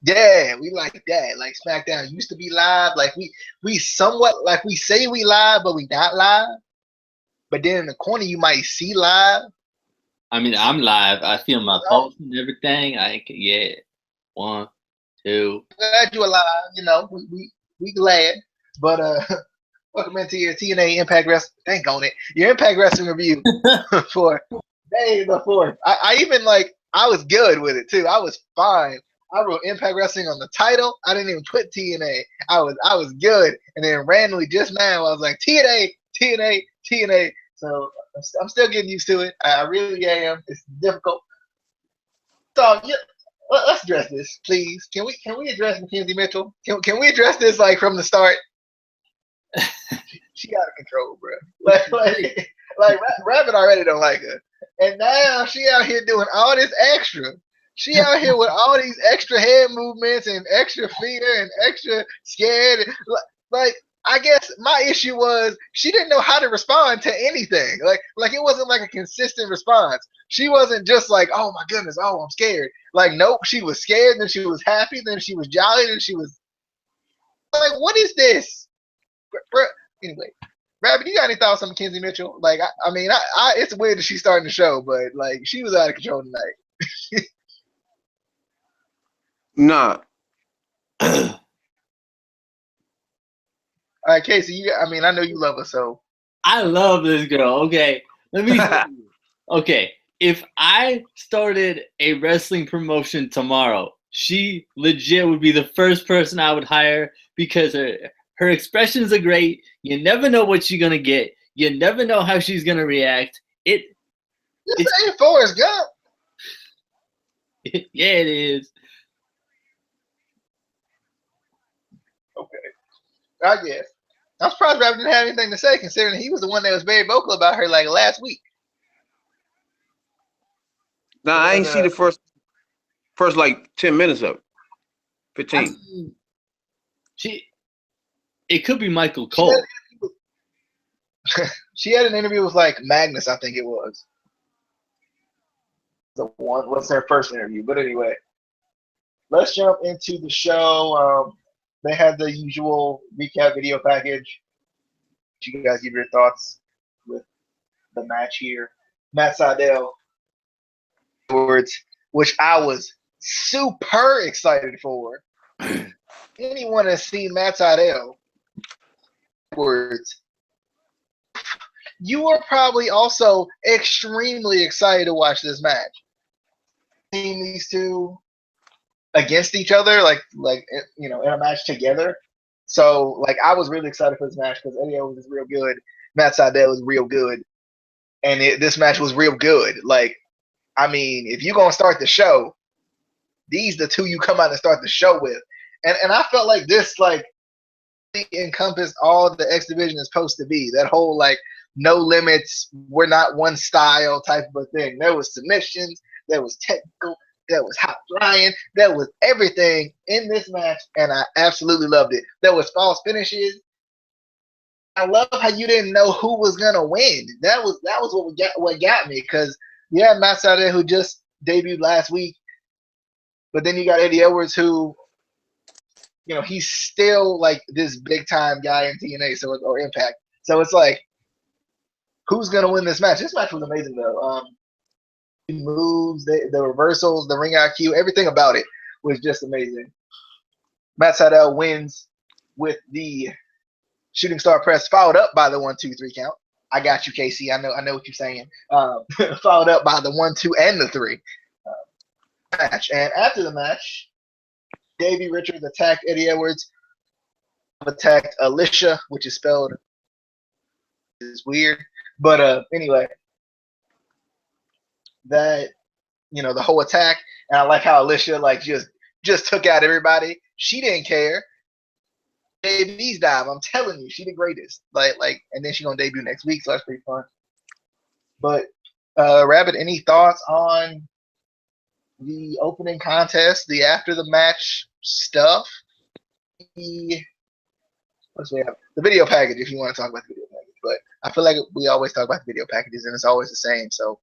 Yeah, we like that. Like SmackDown used to be live. Like we somewhat like we say we live, but we not live. But then in the corner you might see live. I mean, I'm live. I feel my Oh, pulse and everything. Yeah. 1, 2. glad you alive. You know, we glad. But welcome into your TNA Impact Wrestling. Thank on it. Your Impact Wrestling review for May the 4th. I even like I was good with it too. I was fine. I wrote Impact Wrestling on the title. I didn't even put TNA. I was good. And then randomly just now I was like TNA, TNA, TNA. So I'm still getting used to it. I really am. It's difficult. So yeah, let's address this, please. Can we address Mackenzie Mitchell? Can we address this like from the start? She out of control, bro. Like Rabbit already don't like her, and now she out here doing all this extra. She out here with all these extra head movements and extra fear and extra scared. Like I guess my issue was she didn't know how to respond to anything. Like it wasn't like a consistent response. She wasn't just like, oh my goodness, oh I'm scared. Like nope, she was scared, then she was happy, then she was jolly, then she was like, what is this? Anyway, Rabbit, you got any thoughts on Mackenzie Mitchell? Like, I mean, it's weird that she's starting the show, but like, she was out of control tonight. Nah. All right, Casey. I mean, I know you love her, so I love this girl. Okay, let me. Okay, if I started a wrestling promotion tomorrow, she legit would be the first person I would hire because her expressions are great. You never know what you're gonna get. You never know how she's gonna react. This ain't Forrest Gump. Yeah, it is. Okay, I guess. I'm surprised Rabbit didn't have anything to say, considering he was the one that was very vocal about her like last week. Nah, I ain't see the first like 10 minutes of it. 15. I mean, it could be Michael Cole. She had an interview with like Magnus, I think it was. What's her first interview? But anyway, let's jump into the show. They had the usual recap video package. You guys give your thoughts with the match here. Matt Sydal, which I was super excited for. Anyone has seen Matt Sydal, words, you are probably also extremely excited to watch this match. Seeing these two against each other, like in a match together. So like I was really excited for this match because Eddie Owens is real good, Matt Sydal is real good, and this match was real good. Like, I mean, if you're gonna start the show, these the two you come out and start the show with, and I felt like this like encompassed all the X Division is supposed to be. That whole like no limits, we're not one style type of a thing. There was submissions, there was technical, there was hot flying, there was everything in this match, and I absolutely loved it. There was false finishes. I love how you didn't know who was gonna win. That was what got me, because you had Matt Sydal who just debuted last week, but then you got Eddie Edwards who, he's still like this big time guy in TNA, or Impact. So it's like, who's gonna win this match? This match was amazing though. Moves, the reversals, the ring IQ, everything about it was just amazing. Matt Sydal wins with the shooting star press, followed up by the 1-2-3 count. I got you, Casey. I know what you're saying. Followed up by the 1-2 and the 3 match. And after the match, Davey Richards attacked Eddie Edwards. Attacked Alicia, which is spelled is weird, but anyway, that the whole attack, and I like how Alicia like just took out everybody. She didn't care. Davey's dive, I'm telling you, she the greatest. Like, and then she's gonna debut next week, so that's pretty fun. But Rabbit, any thoughts on the opening contest, the after the match stuff? What's we have? The video package, if you want to talk about the video package. But I feel like we always talk about the video packages, and it's always the same. So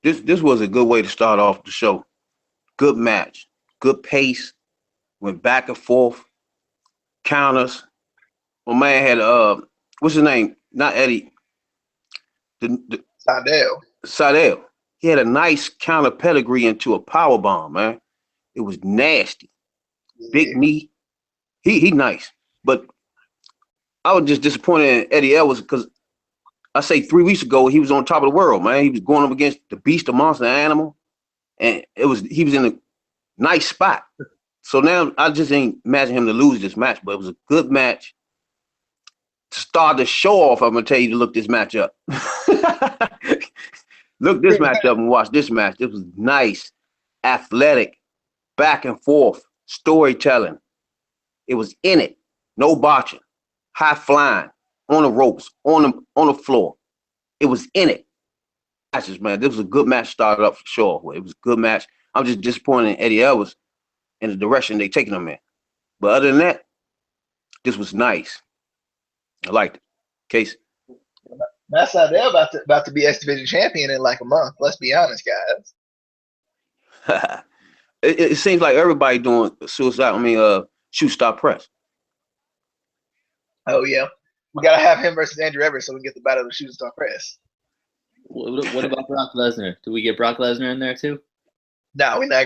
this was a good way to start off the show. Good match. good pace, went back and forth, counters. My man had what's his name? Not Eddie. The Sadell. He had a nice counter pedigree into a power bomb, man. It was nasty. Yeah. Big knee. He nice. But I was just disappointed in Eddie Edwards because I say 3 weeks ago he was on top of the world, man. He was going up against the beast, the monster, the animal, and he was in a nice spot. So now I just ain't imagine him to lose this match, but it was a good match. To start the show off, I'm gonna tell you to look this match up. Look this match up and watch this match. It was nice, athletic, back and forth, storytelling. It was in it. No botching, high flying, on the ropes, on the floor. It was in it. Matches, man. This was a good match started up for sure. It was a good match. I'm just disappointed in Eddie Edwards in the direction they taking him in. But other than that, this was nice. I liked it. Case. Matt Sydal about to be X Division champion in like a month. Let's be honest, guys. It seems like everybody doing suicide. I mean, shoot, stop, press. Oh yeah, we gotta have him versus Andrew Everett so we can get the battle of the shoot, stop, press. What about Brock Lesnar? Do we get Brock Lesnar in there too? No, we're not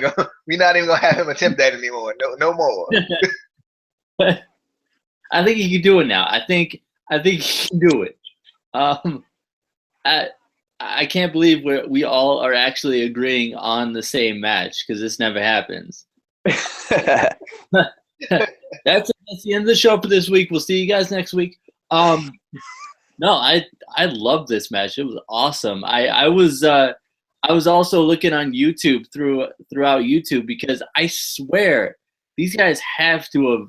even gonna have him attempt that anymore. No more. I think he can do it now. I think he can do it. I can't believe we all are actually agreeing on the same match because this never happens. That's the end of the show for this week. We'll see you guys next week. No, I love this match. It was awesome. I was also looking on YouTube throughout YouTube because I swear these guys have to have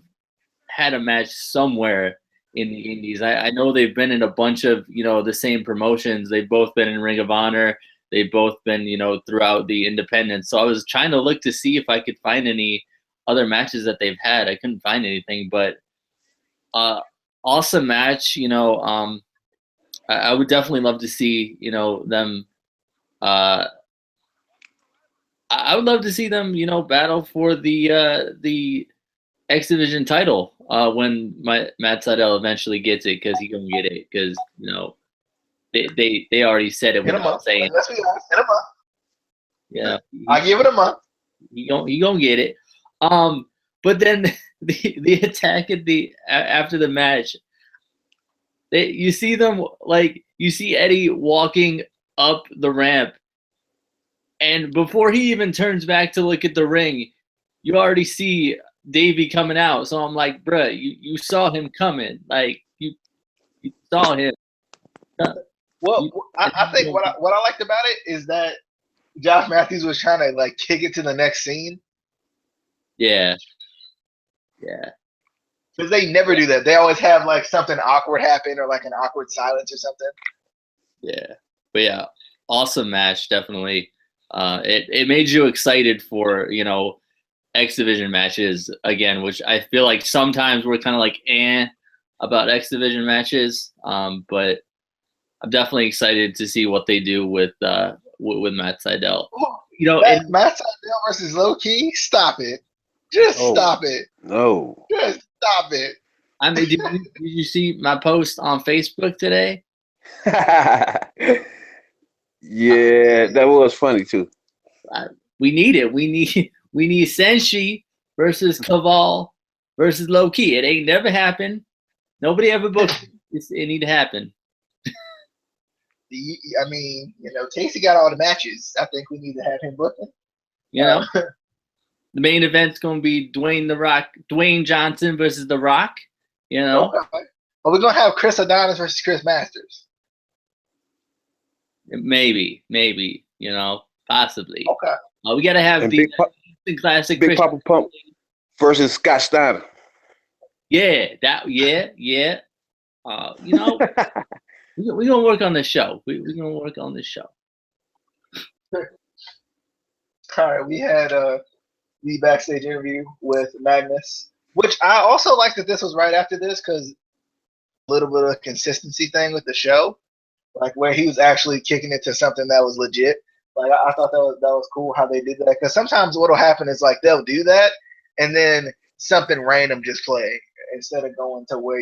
had a match somewhere in the indies. I know they've been in a bunch of, the same promotions. They've both been in Ring of Honor. They've both been, throughout the independents. So I was trying to look to see if I could find any other matches that they've had. I couldn't find anything, but awesome match. I would definitely love to see, them. I would love to see them, battle for the X Division title when Matt Sydal eventually gets it, because he's gonna get it, because they already said it without saying. Let's be honest, in a month. Yeah, I give it a month. He gonna get it. But then the attack after the match, you see them, like, you see Eddie walking up the ramp, and before he even turns back to look at the ring, you already see Davey coming out. So I'm like, bruh, you saw him coming. Like, you saw him. Well, I think what I liked about it is that Josh Matthews was trying to, like, kick it to the next scene. Yeah. Because they never do that. They always have, like, something awkward happen or, like, an awkward silence or something. Yeah. But yeah, awesome match, definitely. It made you excited for, X Division matches again, which I feel like sometimes we're kind of like about X Division matches. But I'm definitely excited to see what they do with Matt Sydal. Matt Sydal versus Low Key. Stop it! Stop it! No! Just stop it! I mean, did you see my post on Facebook today? Yeah, that was funny too. We need it. We need Senshi versus Kaval versus Low Key. It ain't never happened. Nobody ever booked it. It need to happen. I mean, Casey got all the matches. I think we need to have him booking. The main event's going to be Dwayne Johnson versus The Rock. Okay. But we're going to have Chris Adonis versus Chris Masters. Maybe, possibly. Okay. We got to have the classic Big Papa Pump versus Scott Steiner. Yeah. We're gonna work on the show. We're gonna work on this show. All right, we had the backstage interview with Magnus, which I also like that this was right after this, because a little bit of a consistency thing with the show, like where he was actually kicking it to something that was legit. Like I thought that was cool how they did that, because sometimes what'll happen is like they'll do that and then something random just play instead of going to where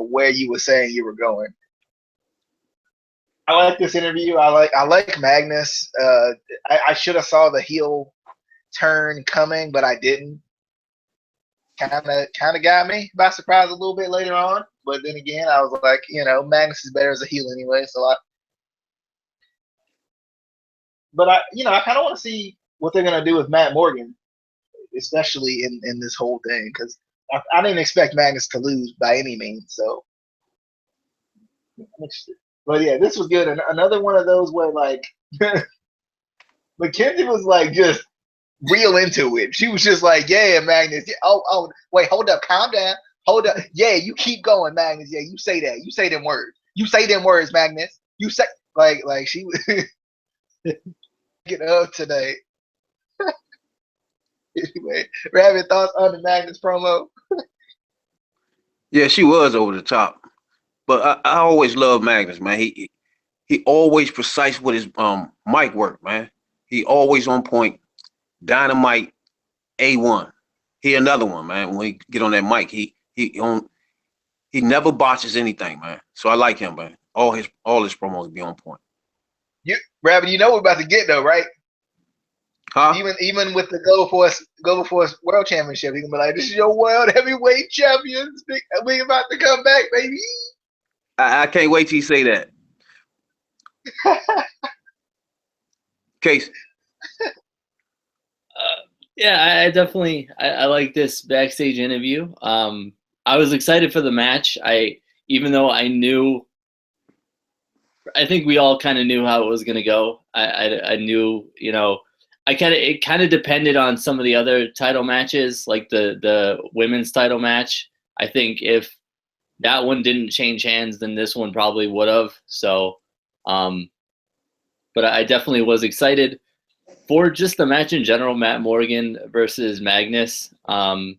where you were saying you were going. I like this interview. I like Magnus. I should have saw the heel turn coming, but I didn't. Kind of got me by surprise a little bit later on. But then again, I was like, Magnus is better as a heel anyway. But I kind of want to see what they're gonna do with Matt Morgan, especially in this whole thing, because I didn't expect Magnus to lose by any means. So I'm interested. But yeah, this was good. Another one of those where like Mackenzie was like just real into it. She was just like, "Yeah, Magnus. Yeah, oh, wait, hold up, calm down, hold up. Yeah, you keep going, Magnus. Yeah, you say that. You say them words. You say them words, Magnus. You say like she was get up today." Anyway, Rabbit, thoughts on the Magnus promo? Yeah, she was over the top. But I always love Magnus, man. He always precise with his mic work, man. He always on point. Dynamite A1. He another one, man. When he get on that mic, he never botches anything, man. So I like him, man. All his promos be on point. Rabbit, you know what we're about to get though, right? Huh? Even with the Go Force World Championship, he can be like, "This is your World Heavyweight Champions. We about to come back, baby." I can't wait till you say that. Case. Yeah, I definitely I like this backstage interview. I was excited for the match. Even though I think we all kind of knew how it was going to go. I knew, it kind of depended on some of the other title matches, like the women's title match. I think if that one didn't change hands, then this one probably would have. So, but I definitely was excited for just the match in general. Matt Morgan versus Magnus. I'm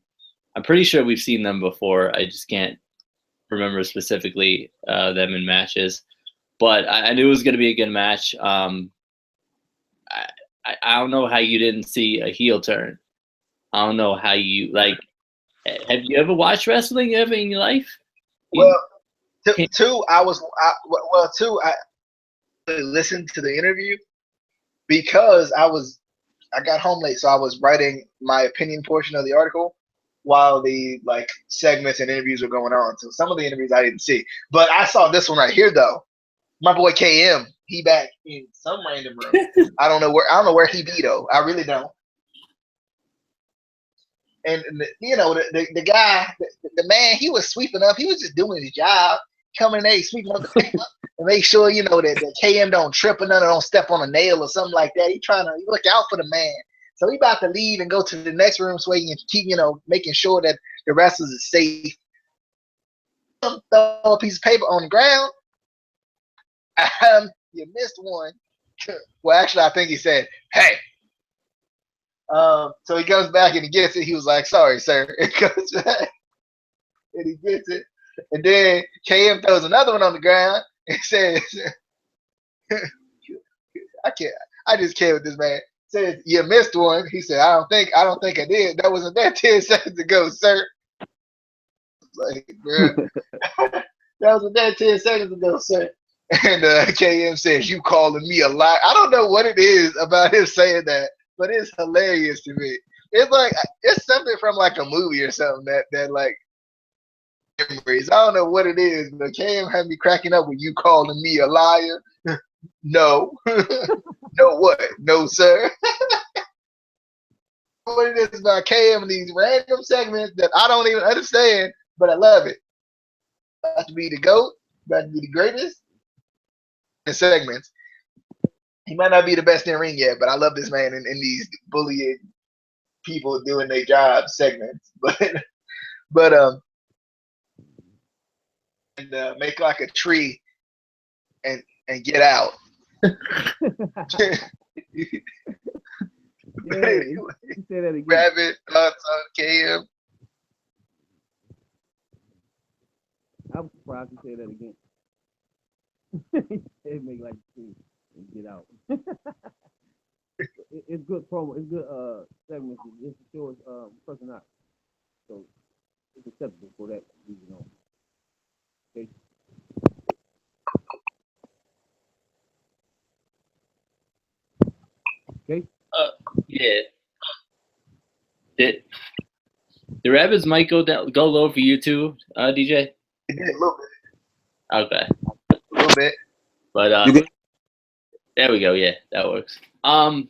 pretty sure we've seen them before. I just can't remember specifically them in matches. But I knew it was going to be a good match. I don't know how you didn't see a heel turn. I don't know how you like. Have you ever watched wrestling ever in your life? Well, I listened to the interview because I got home late, so I was writing my opinion portion of the article while the like segments and interviews were going on. So some of the interviews I didn't see, but I saw this one right here though. My boy KM, he back in some random room. I don't know where he be though. I really don't. And the guy, the man, he was sweeping up. He was just doing his job, coming in, sweeping up the paper, and make sure that KM don't trip or nothing, don't step on a nail or something like that. He trying to look out for the man. So he about to leave and go to the next room so he can keep making sure that the wrestlers is safe. Throw a piece of paper on the ground. You missed one. Well, actually, I think he said, "Hey." So he goes back and he gets it. He was like, "Sorry, sir." It goes back and he gets it. And then KM throws another one on the ground and says, I just can't with this man. Says, "You missed one." He said, I don't think I did. That wasn't that 10 seconds ago, sir." Like, bro, that wasn't that 10 seconds ago, sir. And KM says, "You calling me a lie?" I don't know what it is about him saying that, but it's hilarious to me. It's like it's something from like a movie or something that like memories. I don't know what it is, but KM had me cracking up with "you calling me a liar." No, no what? No, sir. What it is about KM and these random segments that I don't even understand, but I love it. About to be the GOAT, about to be the greatest in segments. He might not be the best in ring yet, but I love this man in these bullying people doing their job segments. But and make like a tree and get out. Yeah, anyway, say that again. Rabbit, thoughts on KM? I'm surprised you say that again. It make like a tree and get out. It's good promo. It's good segments. It shows personality. So it's acceptable for that reason on. Okay. Okay. Yeah. The rabbits might go low for you too, DJ. It did a little bit. Okay. A little bit. But there we go. Yeah, that works. I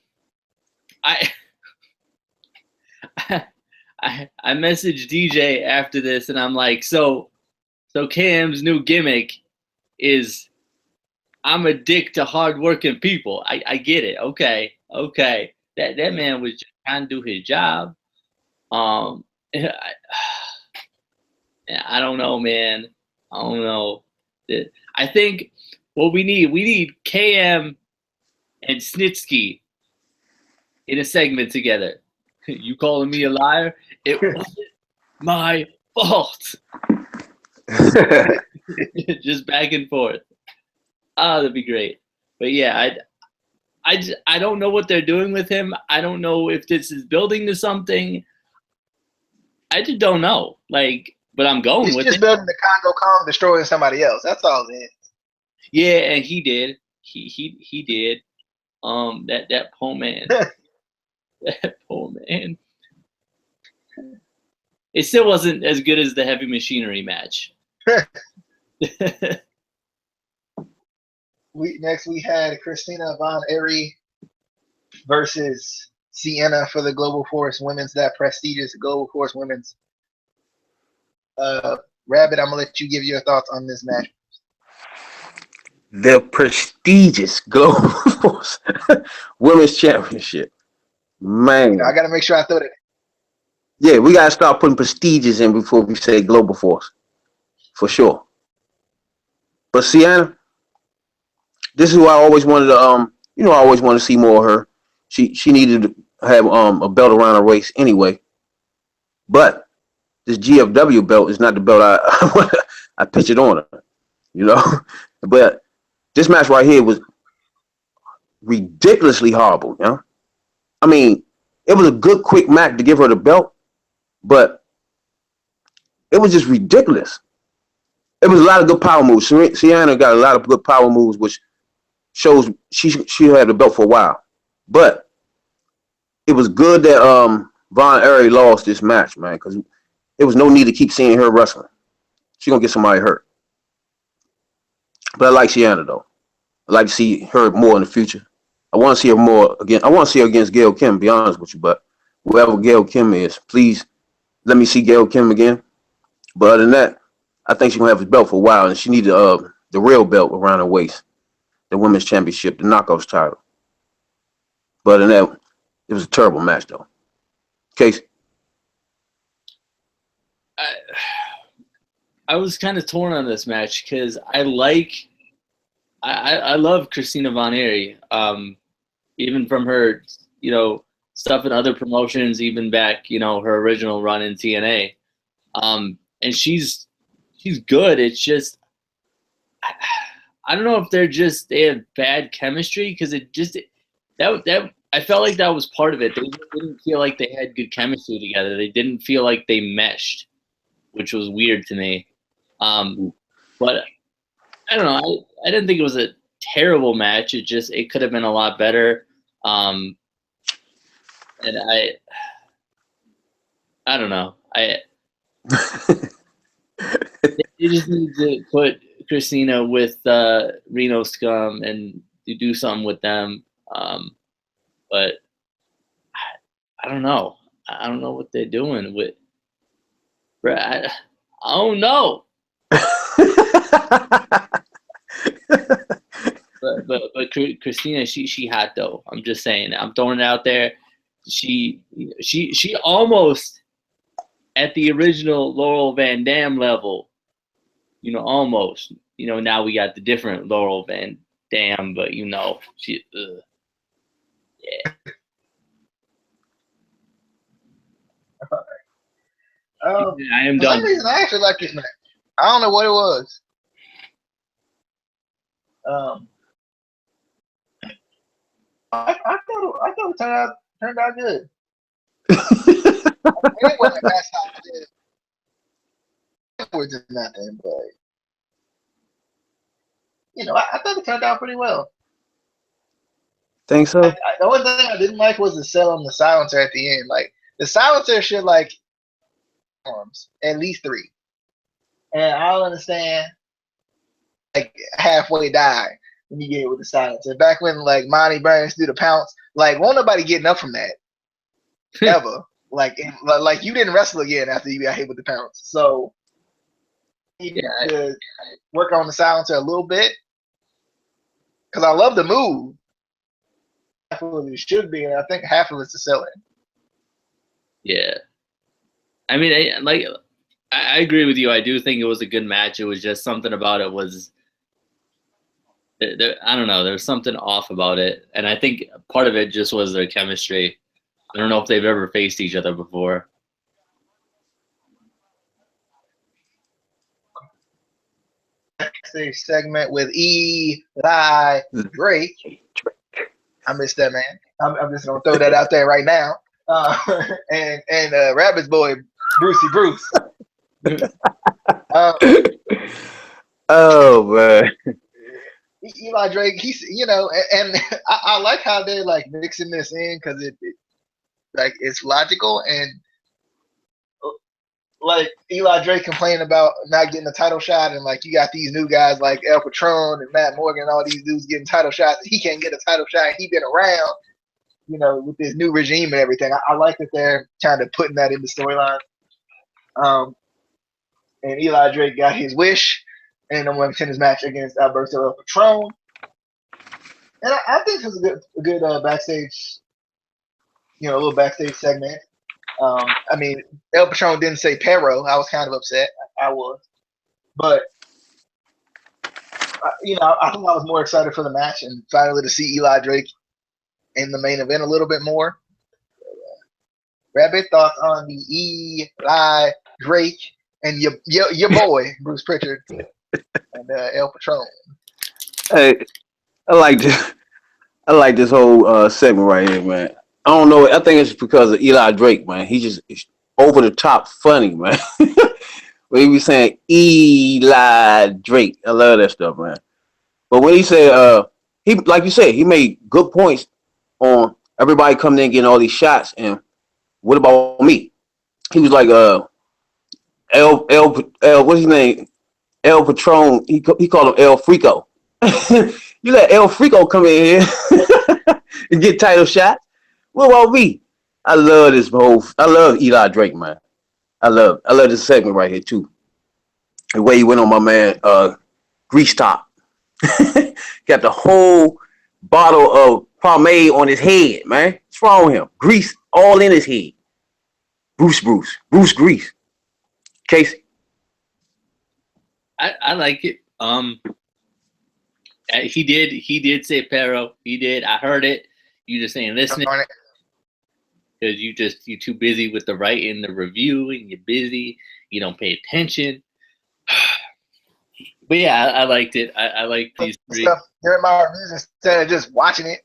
I messaged DJ after this, and I'm like, so Cam's new gimmick is I'm a dick to hardworking people. I get it. Okay. That man was just trying to do his job. I don't know, man. I don't know. I think what we need KM and Snitsky in a segment together. You calling me a liar? It wasn't my fault. Just back and forth. Oh, that'd be great. But yeah, I don't know what they're doing with him. I don't know if this is building to something. I just don't know. Like, but I'm going He's with just it. building the Congo Kong, destroying somebody else. That's all it is. Yeah, and he did. He did. That poor man. That poor man. It still wasn't as good as the Heavy Machinery match. Next we had Christina Von Ehre versus Sienna for the Global Force Women's, that prestigious Global Force Women's. Rabbit, I'm gonna let you give your thoughts on this match. The prestigious Global Force Women's Championship. Man. I gotta make sure I throw that. Yeah, we gotta start putting prestigious in before we say Global Force. For sure. But Sienna, this is who I always wanted to I always wanted to see more of her. She needed to have a belt around her waist anyway. But this GFW belt is not the belt I pictured on her. You know? But this match right here was ridiculously horrible, you know? I mean, it was a good quick match to give her the belt, but it was just ridiculous. It was a lot of good power moves. Sienna got a lot of good power moves, which shows she had the belt for a while. But it was good that Von Ehre lost this match, man, because there was no need to keep seeing her wrestling. She's gonna get somebody hurt. But I like Sienna though. I'd like to see her more in the future. I want to see her more again. I want to see her against Gail Kim, to be honest with you, but whoever Gail Kim is, please let me see Gail Kim again. But other than that, I think she's gonna have the belt for a while, and she needed the real belt around her waist, the women's championship, the knockouts title. But other than that, it was a terrible match though. Case. I was kind of torn on this match because I love Christina Von Ehre, even from her, stuff in other promotions, even back, her original run in TNA. And she's good. It's just, I don't know if they have bad chemistry because that I felt like that was part of it. They didn't feel like they had good chemistry together. They didn't feel like they meshed, which was weird to me. But I don't know. I didn't think it was a terrible match. It could have been a lot better. And I don't know. You just need to put Christina with Reno Scum and do something with them. But I don't know. I don't know what they're doing with. I don't know. But Christina, she hot though. I'm just saying. I'm throwing it out there. She almost at the original Laurel Van Dam level. Almost. Now we got the different Laurel Van Dam, but she. Yeah. I am for done. some reason, I actually like this match. I don't know what it was. I thought it turned out good. It wasn't that solid afterwards or nothing, but I thought it turned out pretty well. Think so? The only thing I didn't like was the sell on the silencer at the end. Like the silencer should like arms at least 3, and I don't understand like halfway die when you get it with the silencer. Back when like Monty Burns do the pounce, like won't nobody getting up from that ever. Like you didn't wrestle again after you got hit with the pounce. So you need to work on the silencer a little bit because I love the move. Half of it should be, and I think half of it's the selling. Yeah, I mean, I agree with you. I do think it was a good match. It was just something about it was, I don't know. There's something off about it, and I think part of it just was their chemistry. I don't know if they've ever faced each other before. Next segment with Eli Drake. I missed that, man. I'm just gonna throw that out there right now. And Rabbit's boy Brucey Bruce. Oh man. Eli Drake, he's and I like how they're like mixing this in because it's logical and like Eli Drake complaining about not getting a title shot and like you got these new guys like El Patron and Matt Morgan, all these dudes getting title shots. He can't get a title shot. He been around, with this new regime and everything. I like that they're kind of putting that in the storyline. And Eli Drake got his wish and I'm going to his match against Alberto El Patron. And I think this was a good backstage, a little backstage segment. I mean, El Patron didn't say Pero. I was kind of upset. I was. But, I think I was more excited for the match and finally to see Eli Drake in the main event a little bit more. Rabbit, thoughts on the Eli Drake and your boy, Bruce Pritchard, and El Patron? Hey, I like this whole segment right here, man. I don't know. I think it's because of Eli Drake, man. He just is over the top funny, man. When he be saying Eli Drake, I love that stuff, man. But when he said, he like you said, he made good points on everybody coming in getting all these shots, and what about me? He was like, what's his name? El Patron. He called him El Frico. You let El Frico come in here and get title shots. What about me? I love Eli Drake, man. I love this segment right here too. The way he went on my man Grease Top. Got the whole bottle of pomade on his head, man. What's wrong with him? Grease all in his head. Bruce Grease. Casey. I like it. He did say Pero. He did. I heard it. You just ain't listening because you too busy with the writing, the review, and you're busy. You don't pay attention. But yeah, I liked it. I like these three. Stuff during my reviews instead of just watching it.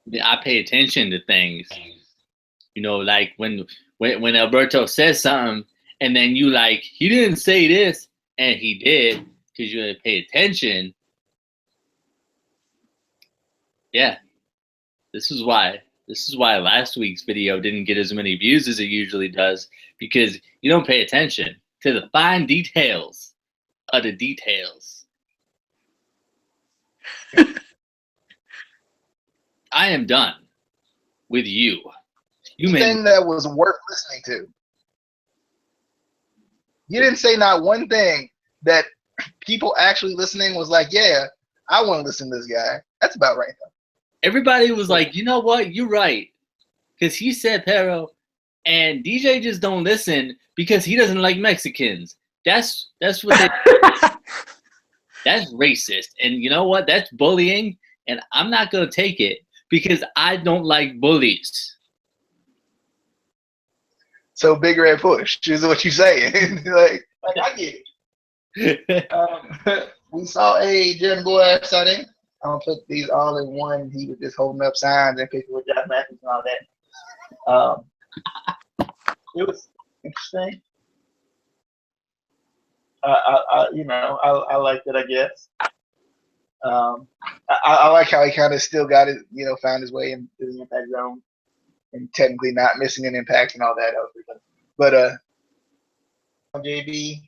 Yeah, I pay attention to things. Like when Alberto says something, and then you like, he didn't say this, and he did because you didn't pay attention. Yeah, this is why last week's video didn't get as many views as it usually does, because you don't pay attention to the fine details of the details. I am done with you. Thing that was worth listening to. You didn't say not one thing that people actually listening was like, yeah, I want to listen to this guy. That's about right, though. Everybody was like, you know what? You're right. Because he said Pero, and DJ just don't listen because he doesn't like Mexicans. That's what they That's racist. And you know what? That's bullying, and I'm not going to take it because I don't like bullies. So Big Red Push is what you're saying. like I get it. We saw a Jeremy Boy signing. I'm gonna put these all in one. He was just holding up signs and pictures with Josh Matthews and all that. It was interesting. I liked it. I guess. I like how he kind of still got it. Found his way into the impact zone and technically not missing an impact and all that. But JB,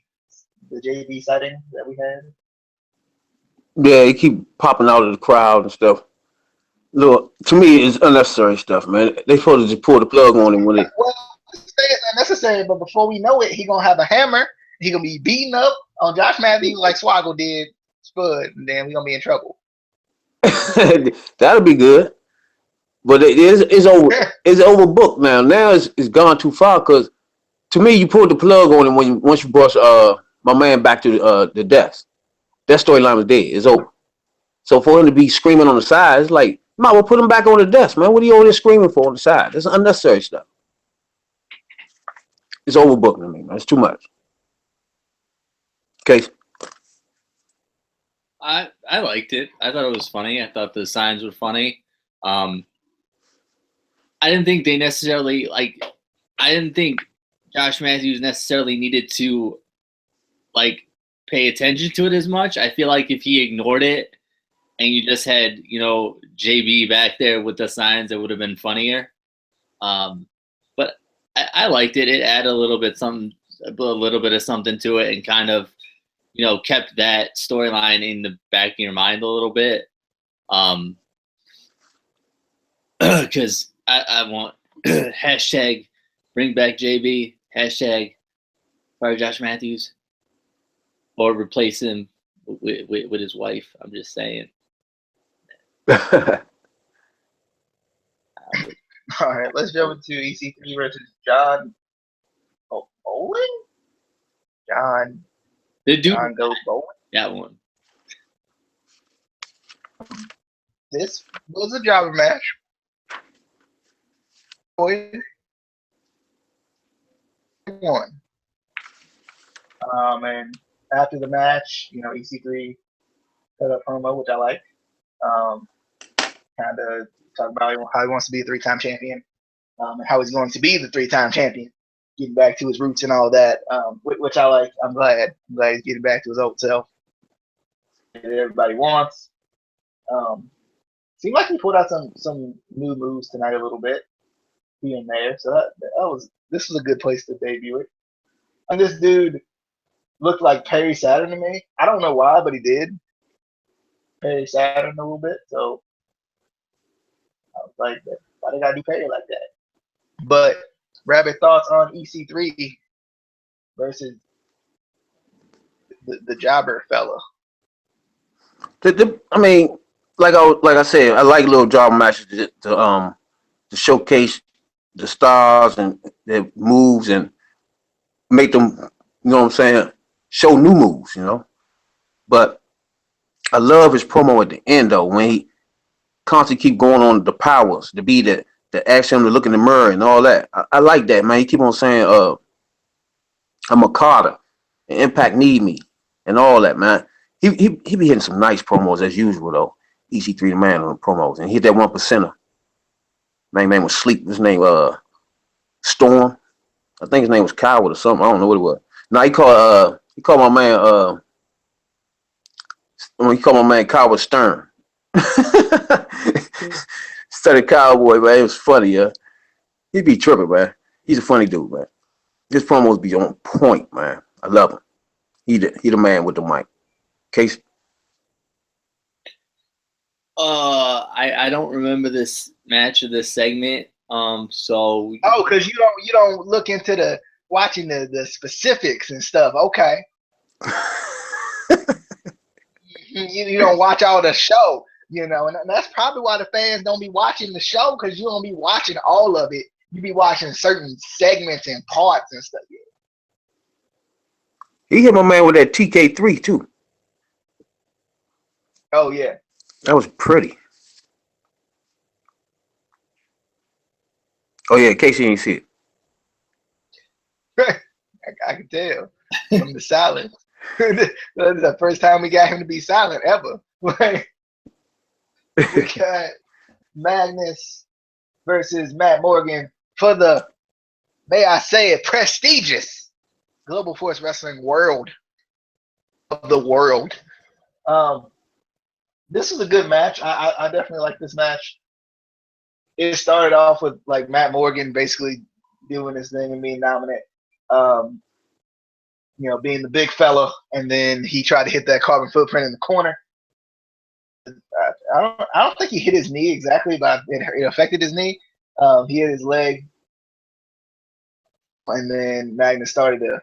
the JB sighting that we had. Yeah, he keep popping out of the crowd and stuff. Look, to me, it's unnecessary stuff, man. They supposed to just pull the plug on him when it. Well, it's unnecessary, but before we know it, he gonna have a hammer. He gonna be beating up on Josh Matthews like Swaggle did Spud, and then we gonna be in trouble. That'll be good, but it's over. It's overbooked now. Now it's gone too far because to me, you pulled the plug on him once you brought my man back to the death. That storyline was dead. It's over. So for him to be screaming on the side, it's like, might well put him back on the desk, man. What are you over there screaming for on the side? That's unnecessary stuff. It's overbooked to me, man. It's too much. Okay. I liked it. I thought it was funny. I thought the signs were funny. I didn't think they necessarily I didn't think Josh Matthews necessarily needed to pay attention to it as much. I feel like if he ignored it and you just had, JB back there with the signs, it would have been funnier. But I liked it. It added a little bit of something to it and kind of, kept that storyline in the back of your mind a little bit. Because I want hashtag bring back JB, hashtag fire Josh Matthews, or replace him with his wife. I'm just saying. All right, let's jump into EC3 versus John Bowen. John goes Bowen. That one. This was a jobber match. Boy won. And after the match, EC3 cut a promo, which I like. Kind of talk about how he wants to be a 3-time champion, and how he's going to be the 3-time champion, getting back to his roots and all that, which I like. I'm glad he's getting back to his old self that everybody wants. Seemed like he put out some new moves tonight a little bit here and there, so this was a good place to debut it. And this dude looked like Perry Saturn to me. I don't know why, but he did. Perry Saturn a little bit, so I was like, why they gotta do Perry like that? But Rabbit, thoughts on EC3 versus the jobber fella? I mean, like I said, I like little jobber matches to showcase the stars and their moves and make them, show new moves, But I love his promo at the end though, when he constantly keep going on the powers, to be the ask him to look in the mirror and all that. I like that, man. He keep on saying, I'm a Carter, and Impact need me, and all that, man. He be hitting some nice promos as usual though. EC3 the man on the promos, and he hit that 1%er. Man was sleep. His name Storm. I think his name was Coward or something. I don't know what it was. No, he called my man Coward Stern. Instead of Cowboy, man, it was funny, yeah. He be tripping, man. He's a funny dude, man. His promos be on point, man. I love him. He the man with the mic. Case. I don't remember this match or this segment. So. Oh, because you don't look into watching the specifics and stuff. Okay. you don't watch all the show, and that's probably why the fans don't be watching the show, because you don't be watching all of it. You be watching certain segments and parts and stuff. Yeah. He hit my man with that TK3 too. Oh yeah. That was pretty. Oh yeah, in case you didn't see it. I can tell from the silence. That's the first time we got him to be silent ever. We got Magnus versus Matt Morgan for the, may I say it, prestigious Global Force Wrestling world of the world. This was a good match. I definitely like this match. It started off with like Matt Morgan basically doing his thing and being dominant. Being the big fella, and then he tried to hit that carbon footprint in the corner. I don't think he hit his knee exactly, but it affected his knee. He hit his leg, and then Magnus started to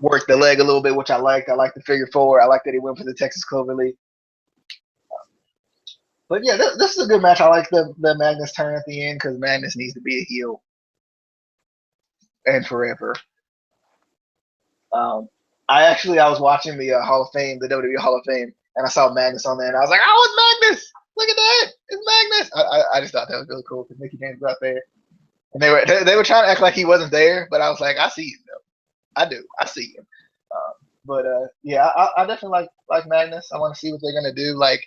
work the leg a little bit, which I liked. I liked the figure four. I liked that he went for the Texas Cloverleaf. But yeah, this is a good match. I like the Magnus turn at the end because Magnus needs to be a heel and forever. I was watching the Hall of Fame, the WWE Hall of Fame, and I saw Magnus on there, and I was like, "Oh, it's Magnus! Look at that! It's Magnus!" I just thought that was really cool because Mickey James was out there, and they were trying to act like he wasn't there, but I was like, "I see him though. I do. I see him." Yeah, I definitely like Magnus. I want to see what they're gonna do. Like,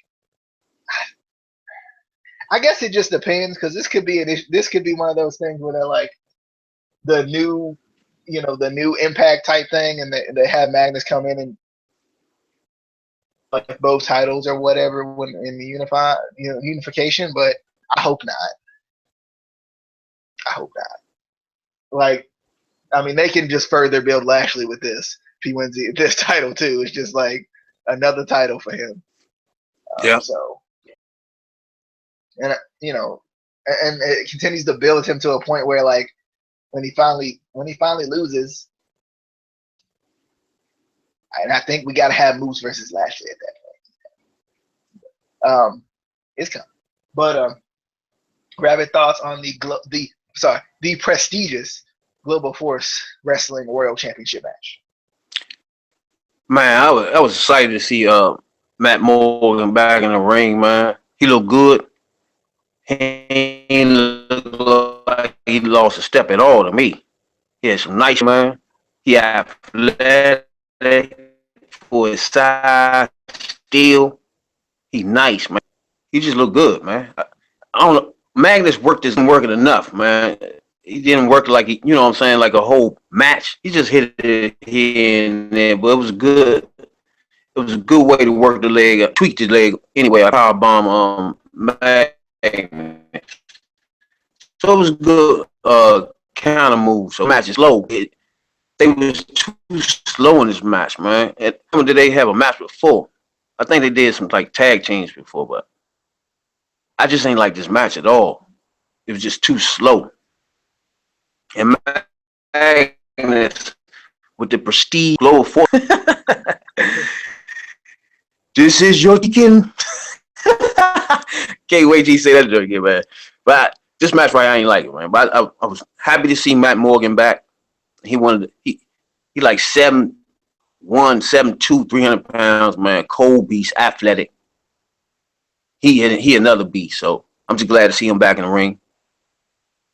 I guess it just depends because this could be one of those things where they're like the new Impact type thing, and they have Magnus come in and like both titles or whatever when in the unification. But I hope not. Like, I mean, they can just further build Lashley with this. If he wins this title too, it's just like another title for him. Yeah. So, and and it continues to build him to a point where like when he finally loses, and I think we got to have Moose versus Lashley at that point. It's coming. But Rabbit, thoughts on the prestigious Global Force Wrestling World Championship match? Man, I was excited to see Matt Morgan back in the ring, man. He looked good. He ain't look like he lost a step at all to me. He had some nice, man. He athletic for his size, still. He nice, man. He just looked good, man. I don't know. Magnus isn't working enough, man. He didn't work like you know what I'm saying, like a whole match. He just hit it here and there, but it was good. It was a good way to work the leg, tweak the leg. Anyway, I power bomb Magnus. So it was a good counter move. So the match is slow. They was too slow in this match, man. And did they have a match before? I think they did some like tag teams before, but I just ain't like this match at all. It was just too slow. And Magnus with the prestige global force. This is your chicken. Can't wait till you say that again, man. But this match right, I ain't like it, man. But I was happy to see Matt Morgan back. He like 7'1", 7'2", 300 pounds, man. Cold beast, athletic. He another beast. So I'm just glad to see him back in the ring.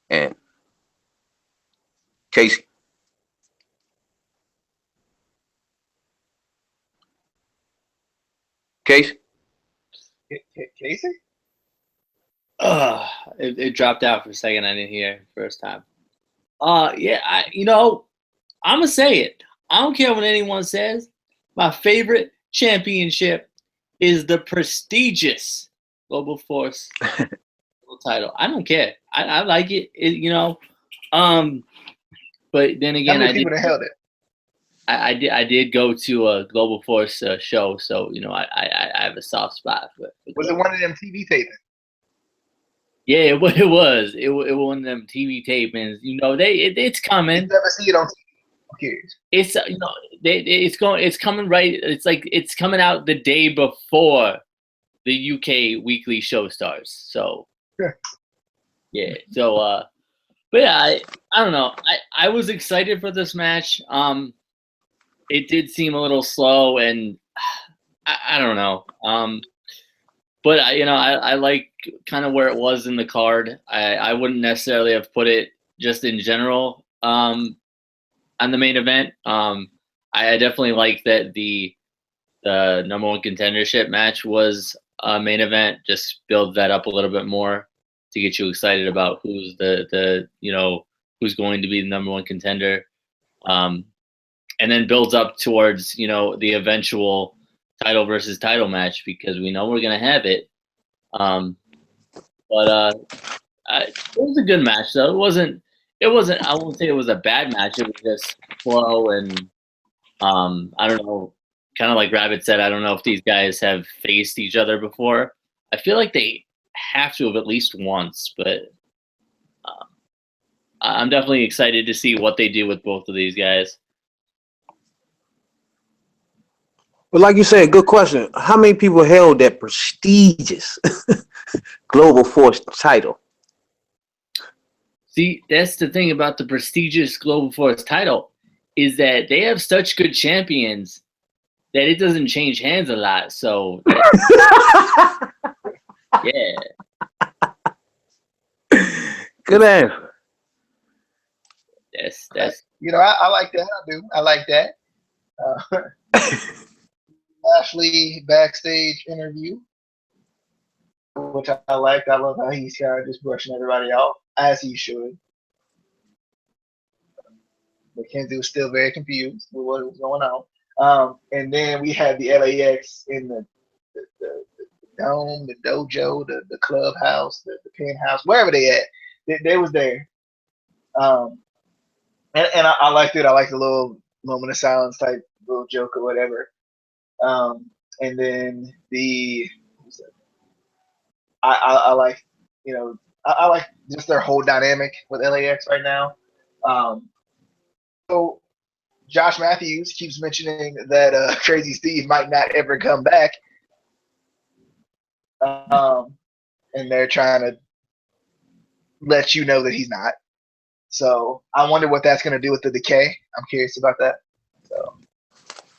And Casey. Casey? Casey? It dropped out for a second. I didn't hear first time. Yeah, I'm gonna say it. I don't care what anyone says. My favorite championship is the prestigious Global Force title. I don't care. I like it. But then again, I people held it. I did go to a Global Force show, so I have a soft spot for Was it one of them TV tapings? Yeah, it was. It was one of them TV tapings. It's coming. You never see it on TV. I'm curious. It's it's coming right. It's like it's coming out the day before the UK weekly show starts. So yeah. So but yeah, I don't know. I was excited for this match. It did seem a little slow, and I don't know. But I like kind of where it was in the card. I wouldn't necessarily have put it just in general on the main event. I definitely like that the number one contendership match was main event just builds that up a little bit more to get you excited about who's who's going to be the number one contender, and then builds up towards the eventual title versus title match, because we know we're gonna have it. But it was a good match though. It wasn't. I won't say it was a bad match. It was just slow and I don't know. Kind of like Rabbit said, I don't know if these guys have faced each other before. I feel like they have to have at least once, but I'm definitely excited to see what they do with both of these guys. But like you said, good question. How many people held that prestigious Global Force title? See, that's the thing about the prestigious Global Force title, is that they have such good champions that it doesn't change hands a lot. So, yeah. Good answer. That's I like that. I do. I like that. Lashley backstage interview, which I liked. I love how he's kind of just brushing everybody off, as he should. Mackenzie was still very confused with what was going on. And then we had the LAX in the dome, the dojo, the clubhouse, the penthouse, wherever they at. They was there. And I liked it. I liked the little moment of silence type little joke or whatever. And then I like, I like just their whole dynamic with LAX right now. So Josh Matthews keeps mentioning that Crazy Steve might not ever come back. And they're trying to let you know that he's not. So I wonder what that's going to do with the decay. I'm curious about that. So,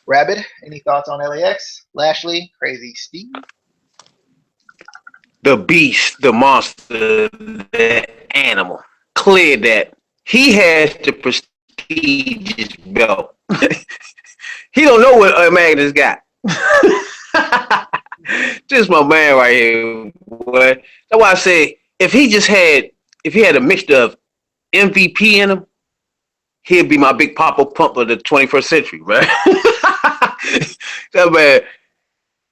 Rabbit, any thoughts on LAX, Lashley, Crazy Steve? The beast, the monster, the animal. Clear that he has the prestigious belt. He don't know what Magnus got. This is my man right here, boy. That's why I say if he had a mixture of MVP in him, he'd be my big Papa Pump of the 21st century, right? That man,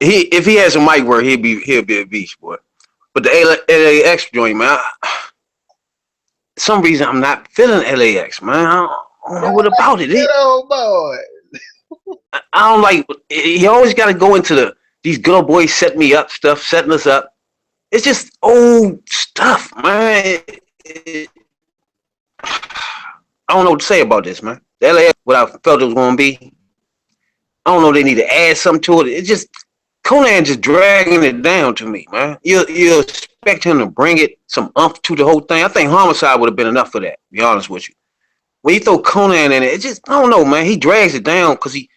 if he had some mic work, he'd be a beast, boy. But the LAX joint, man, some reason I'm not feeling LAX, man. I don't know what about it. Good old boy. I don't like. He always got to go into these good old boys setting us up. It's just old stuff, man. I don't know what to say about this, man. The LAX, what I felt it was going to be. I don't know. They need to add something to it. It's just Conan just dragging it down to me, man. You expect him to bring it some umph to the whole thing. I think Homicide would have been enough for that. To be honest with you. When you throw Conan in it just I don't know, man. He drags it down because he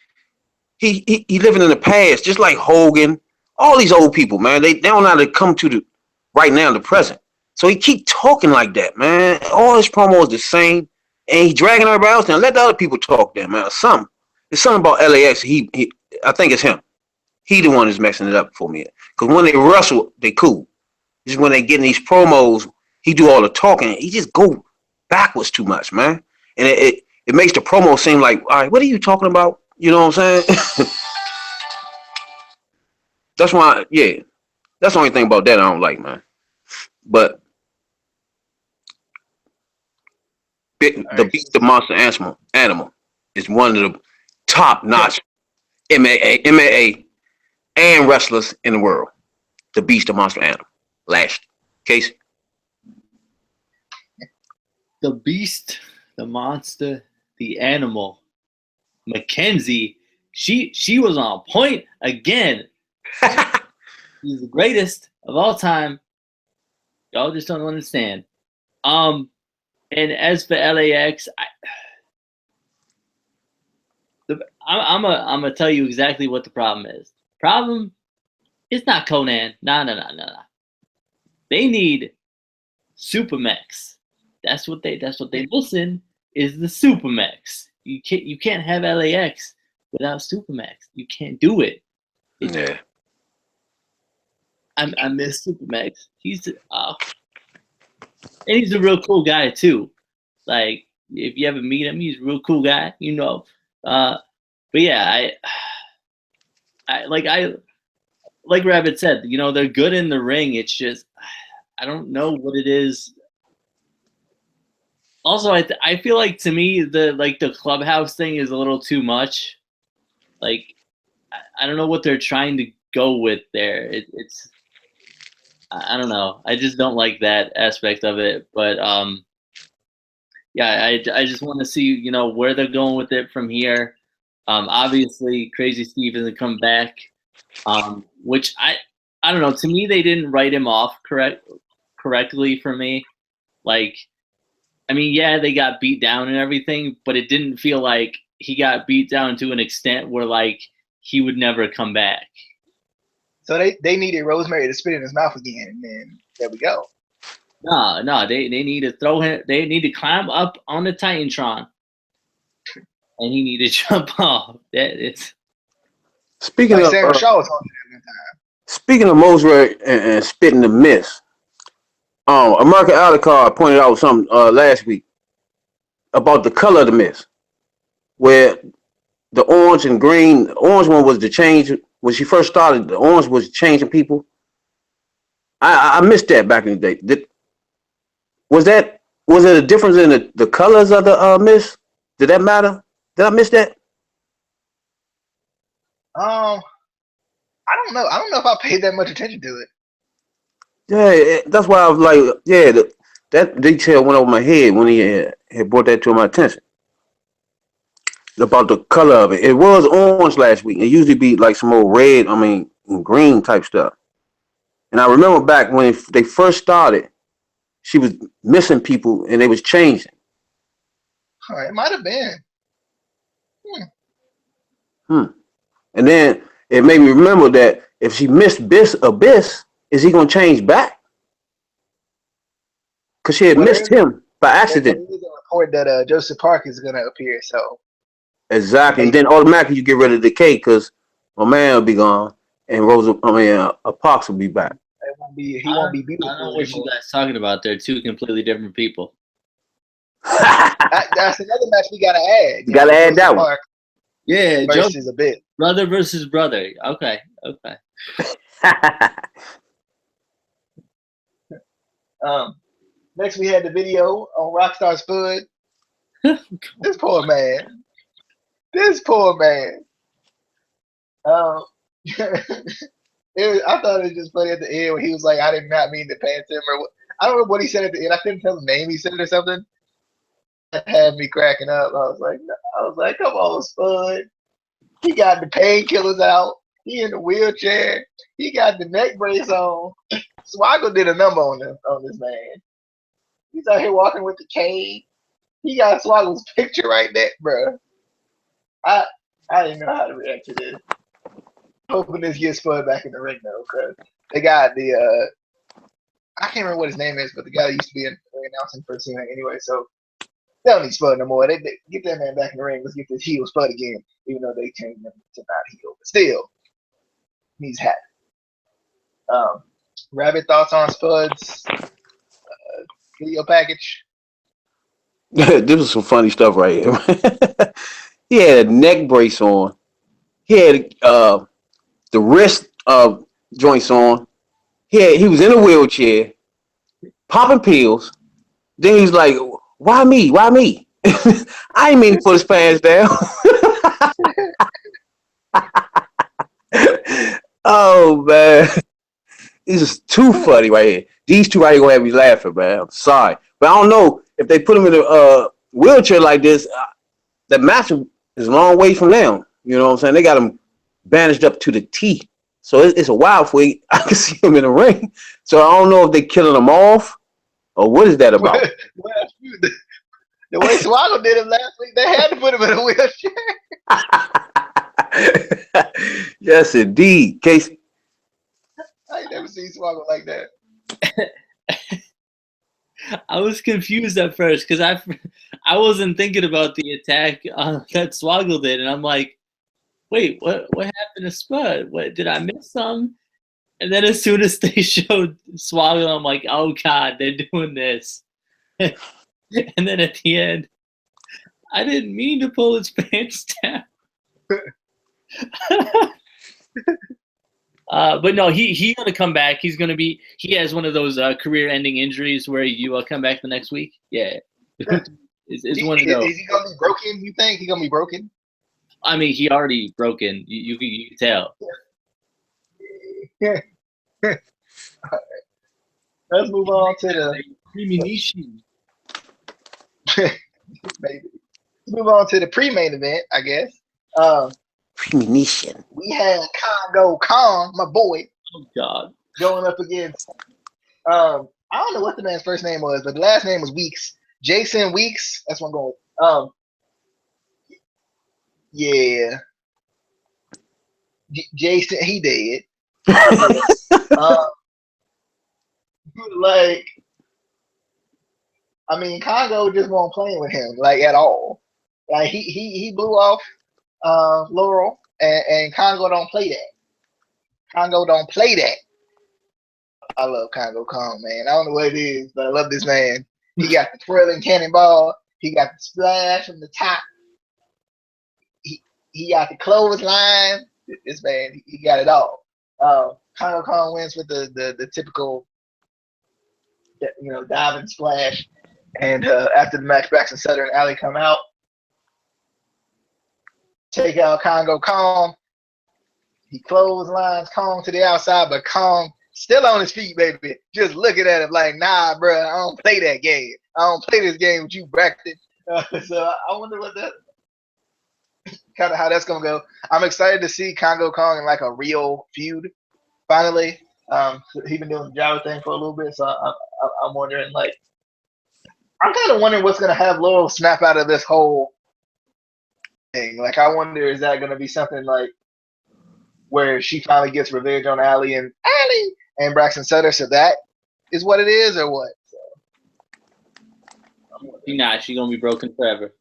living in the past, just like Hogan. All these old people, man. They don't know how to come to the right now, the present. So he keep talking like that, man. All his promos the same, and he dragging everybody else down. Let the other people talk, then, man. Something. There's something about LAX. I think it's him. He the one that's messing it up for me. Because when they wrestle, they cool. Just when they get in these promos, he do all the talking. He just go backwards too much, man. And it makes the promo seem like, all right, what are you talking about? You know what I'm saying? That's why, yeah. That's the only thing about that I don't like, man. But the Beast, the Monster Animal is one of the top-notch MMA and wrestlers in the world. The Beast, the Monster Animal. Lashley. Case. the Beast, the Monster, the Animal. Mackenzie, she was on point again. He's the greatest of all time. Y'all just don't understand. And as for LAX, I'm gonna tell you exactly what the problem is. Problem is not Conan. No. They need Supermax. That's what they listen is the Supermax. You can't have LAX without Supermax. You can't do it. Yeah. I miss Super Max. He's and he's a real cool guy too. Like if you ever meet him, he's a real cool guy. You know. But yeah, I like Rabbit said. You know, they're good in the ring. It's just I don't know what it is. Also, I feel like to me the clubhouse thing is a little too much. Like I don't know what they're trying to go with there. It's I don't know. I just don't like that aspect of it. But yeah, I just want to see, you know, where they're going with it from here. Obviously, Crazy Steve hasn't come back, which I don't know. To me, they didn't write him off correctly for me. Like, I mean, yeah, they got beat down and everything, but it didn't feel like he got beat down to an extent where like he would never come back. So they needed Rosemary to spit in his mouth again, and then there we go. No, they need to throw him. They need to climb up on the Titantron, and he need to jump off. It's Speaking like of Sarah Shaw was on there at that time. speaking of Rosemary and spitting the miss, American Alucard pointed out something last week about the color of the mist, where the orange and green, the orange one was the change when she first started. The orange was changing people. I missed that back in the day. Was it a difference in the colors of the mist? Did that matter? Did I miss that? I don't know. I don't know if I paid that much attention to it. Yeah, that's why I was like, yeah, that detail went over my head when he had brought that to my attention about the color of it. It was orange last week. It usually be like some old red, I mean, green type stuff. And I remember back when they first started, she was missing people and they was changing. It might have been. And then it made me remember that if she missed Abyss, is he going to change back? Because she had missed him by accident. There's a report that Joseph Park is going to appear. So exactly, and then automatically you get rid of Decay because my man will be gone and Parks will be back. He won't be beautiful. I don't know what you guys talking about. They're two completely different people. That's another match we gotta add. You gotta add that one. Yeah, versus a bit. Brother versus brother. Okay. Next we had the video on Rockstar Spud. This poor man. I thought it was just funny at the end when he was like, "I did not mean to pants him," or I don't know what he said at the end. I couldn't tell the name he said or something. That had me cracking up. I was like, "Come on, Spud." He got the painkillers out. He in the wheelchair. He got the neck brace on. Swaggle did a number on this man. He's out here walking with the cane. He got Swaggle's picture right there, bro. I didn't know how to react to this. Hoping this gets Spud back in the ring though, because they got the I can't remember what his name is, but the guy that used to be announcing for CNA anyway. So they don't need Spud no more. They get that man back in the ring. Let's get this heel Spud again, even though they changed him to not heel, but still, he's happy. Rabbit thoughts on Spud's video package? This was some funny stuff right here. He had a neck brace on. He had the wrist joints on. He was in a wheelchair, popping pills. Then he's like, "Why me? Why me? I ain't mean to put his pants down." Oh man, this is too funny right here. These two right here gonna have me laughing, man. I'm sorry, but I don't know if they put him in a wheelchair like this. The match is a long way from them. You know what I'm saying? They got him bandaged up to the T. So it's a while before I can see him in the ring. So I don't know if they're killing him off or what is that about. The way Swaggle did him last week, they had to put him in a wheelchair. Yes, indeed. Casey. I ain't never seen Swaggle like that. I was confused at first because I wasn't thinking about the attack that Swaggle did, and I'm like, wait, what happened to Spud? What did I miss some? And then as soon as they showed Swoggle, I'm like, oh God, they're doing this. And then at the end, I didn't mean to pull his pants down. But no, he's gonna come back. He has one of those career-ending injuries where you come back the next week. Yeah, it's one of those. Is he gonna be broken? You think he's gonna be broken? I mean, he already broken. You can tell. Yeah. Right. Let's move on to the premonition. Maybe. Let's move on to the pre-main event, I guess. Premonition. We had Congo Kong, my boy, Oh God, going up against I don't know what the man's first name was, but the last name was Weeks. Jason Weeks. That's what I'm going with. Yeah. Jason, he did. Like, I mean, Congo just won't play with him like at all. Like he blew off Laurel, and Congo don't play that. Congo don't play that. I love Congo Kong, man. I don't know what it is, but I love this man. He got the twirling cannonball. He got the splash from the top. He got the clothesline. This man, he got it all. Congo Kong wins with the typical, diving splash. And after the match, Braxton Sutter and Ali come out, take out Congo Kong. He clotheslines Kong to the outside, but Kong still on his feet, baby. Just looking at him like, nah, bro, I don't play that game. I don't play this game with you, Braxton. So I wonder what that kind of how that's gonna go. I'm excited to see Congo Kong in like a real feud. Finally, he's been doing the Java thing for a little bit, so I'm wondering, like, I'm kind of wondering what's gonna have Laurel snap out of this whole thing. Like, I wonder, is that gonna be something like where she finally gets revenge on Ali and Braxton Sutter? So that is what it is, or what? Nah, she's gonna be broken forever.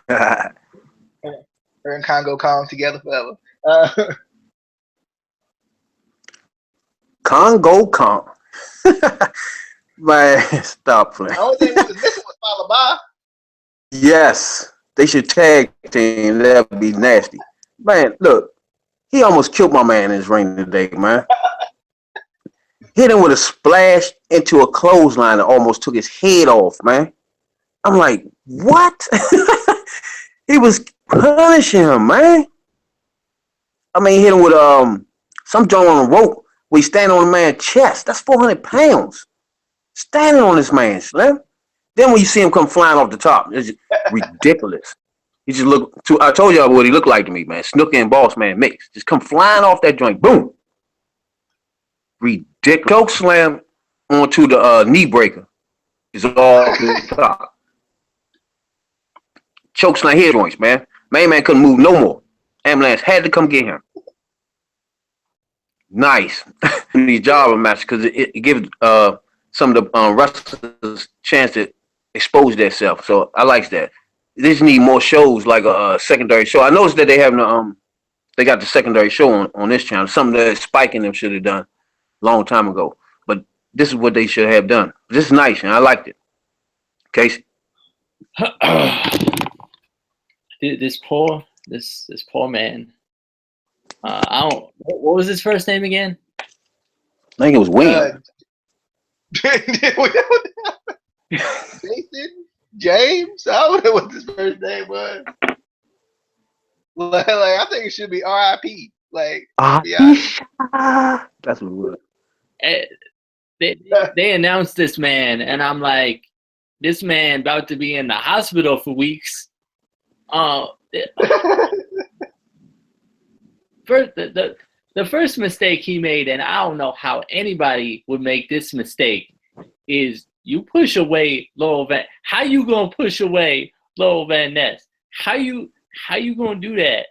Her and Congo Kong together forever. Congo Kong. Man, stop playing. The only thing we was missing was Falaba. Yes, they should tag team. That'd be nasty. Man, look, he almost killed my man in his ring today, man. Hit him with a splash into a clothesline that almost took his head off, man. I'm like, what? He was punishing him, man. I mean, he hit him with some joint on a rope where he's standing on a man's chest. That's 400 pounds. Standing on this man, Slim. Then when you see him come flying off the top, it's just ridiculous. He just I told y'all what he looked like to me, man. Snooker and Boss Man mix. Just come flying off that joint. Boom. Ridiculous. Choke slam onto the knee breaker. Is all the top. Choke slam head joints, man. Man couldn't move no more. Ambulance had to come get him. Nice. These jobber matches, because it gives some of the wrestlers chance to expose themselves. So I like that. They just need more shows, like a secondary show. I noticed that they have they got the secondary show on this channel. Something that Spike and them should have done a long time ago. But this is what they should have done. This is nice, and I liked it. Casey? This poor man. What was his first name again? I think it was Wayne. Jason? James? I don't know what his first name was. Like, I think it should be R.I.P. Like, yeah. That's what it was. They announced this man, and I'm like, this man about to be in the hospital for weeks. First, the first mistake he made, and I don't know how anybody would make this mistake, is you push away Laurel Van. How you gonna push away Laurel Van Ness? How you gonna do that?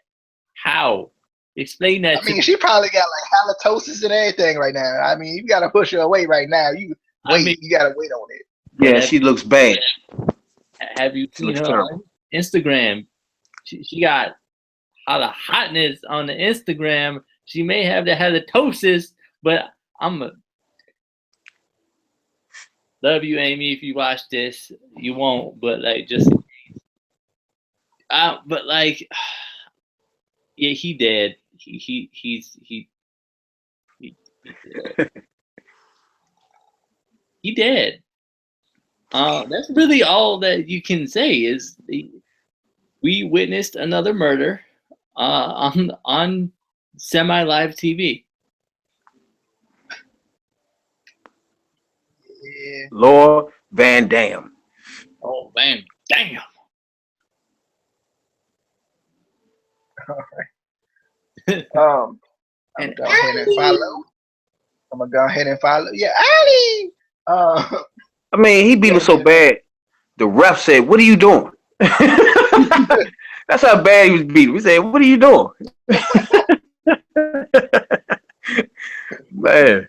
How? Explain that. I mean, she probably got like halitosis and everything right now. I mean, you gotta push her away right now. You gotta wait on it. Yeah, she looks bad. Have you seen her on Instagram? She got a lot of hotness on the Instagram. She may have the halitosis, but I'm a love you, Amy. If you watch this, you won't. But like, just but like, yeah, he dead. He's dead. He dead. That's really all that you can say is we witnessed another murder on semi-live TV. Yeah. Lord Van Dam. Oh man, damn. I'm And gonna go ahead and follow. I'm gonna go ahead and follow. Yeah, Ali. I mean, he beat him so bad. The ref said, "What are you doing?" That's how bad he was beating. We said, "What are you doing?" Man.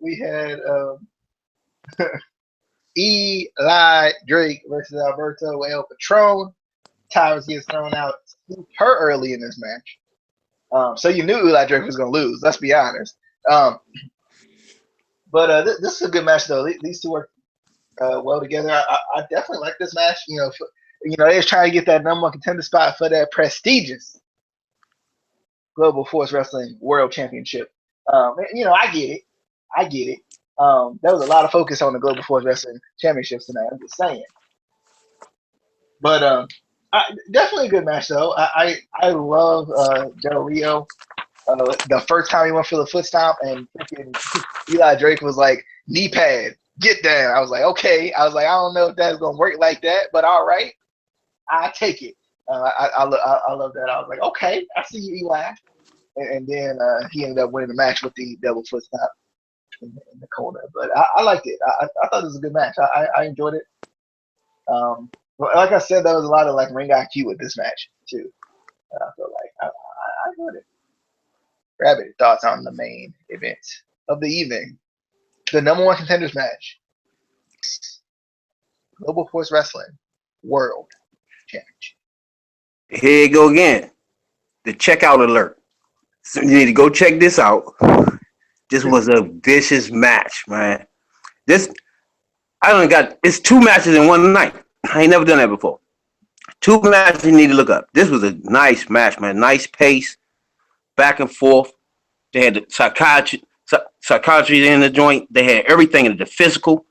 We had Eli Drake versus Alberto El Patron. Tyrus gets thrown out her early in this match. So you knew Eli Drake was going to lose. Let's be honest. But this is a good match, though. These two work well together. I definitely like this match. They was trying to get that number one contender spot for that prestigious Global Force Wrestling World Championship. I get it. There was a lot of focus on the Global Force Wrestling Championships tonight. I'm just saying. But definitely a good match, though. I love Del Rio. The first time he went for the foot stomp and Eli Drake was like, knee pad, get down. I was like, okay. I was like, I don't know if that's going to work like that, but all right. I take it. I love that. I was like, okay, I see you, Eli. And then he ended up winning the match with the double foot stomp in the corner. But I liked it. I thought it was a good match. I enjoyed it. But like I said, there was a lot of like ring IQ with this match too. I feel like I enjoyed it. Rabbit, thoughts on the main event of the evening? The number one contenders match. Global Force Wrestling World Championship. Here you go again. The checkout alert. So you need to go check this out. This was a vicious match, man. It's 2 matches in one night. I ain't never done that before. 2 matches you need to look up. This was a nice match, man. Nice pace, back and forth. They had the psychiatry in the joint. They had everything in the physical.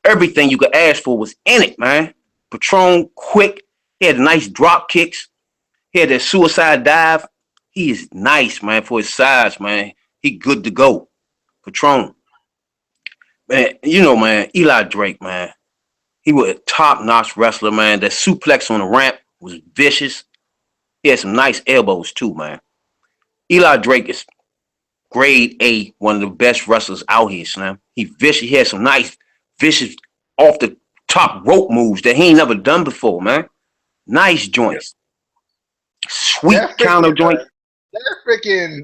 Everything you could ask for was in it, man. Patron quick. He had nice drop kicks. He had that suicide dive. He is nice, man, for his size, man. He good to go. Patron. Man, man, Eli Drake, man. He was a top-notch wrestler, man. That suplex on the ramp was vicious. He had some nice elbows, too, man. Eli Drake is grade A, one of the best wrestlers out here, Slim. He vicious. He had some nice, vicious, off-the-top rope moves that he ain't never done before, man. Nice joints. Sweet counter joint. That freaking